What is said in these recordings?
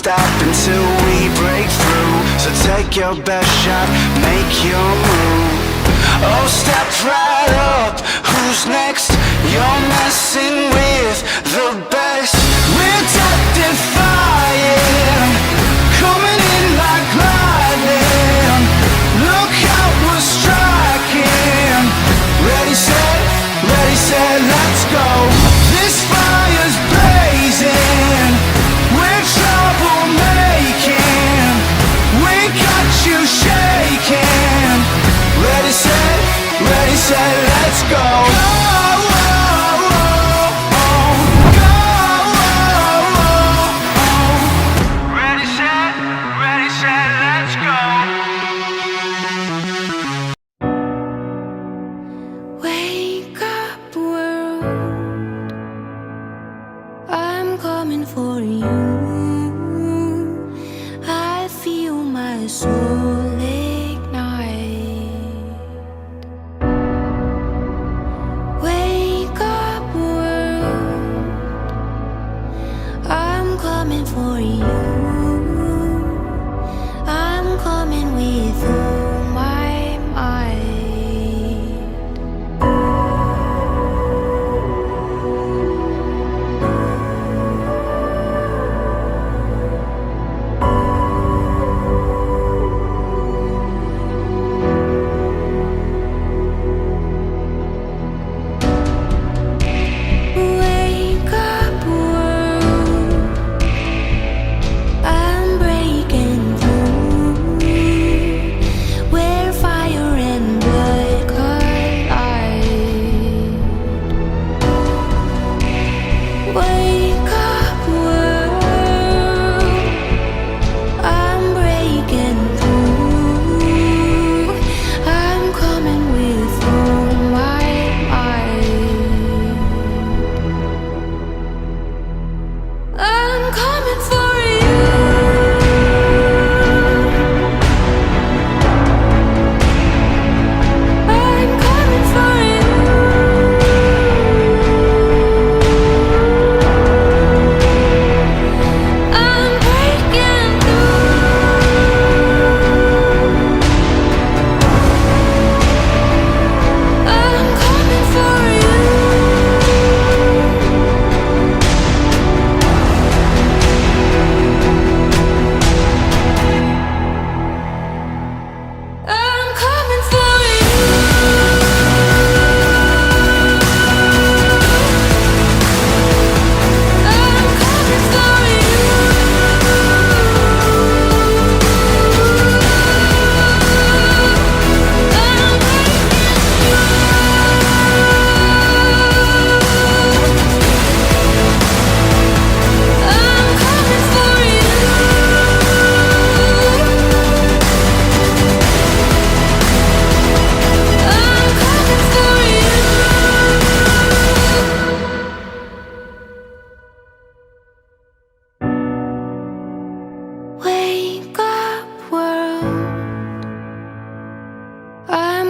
stop until we break through. So take your best shot, make your move. Oh, step right up, who's next? You're messing with the best. We're death-defying, coming in like lightning. Look how we're striking. Ready, set, let's go. This fire's blazing, we're troublemaking. We got you shaking. Ready, set, let's go. Coming for you, I feel my soul ignite. Wake up world, I'm coming for you. I'm coming with all my might.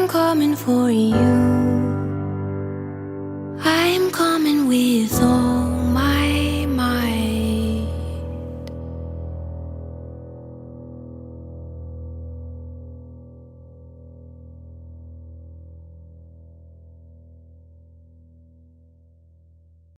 Coming for you, I'm coming with all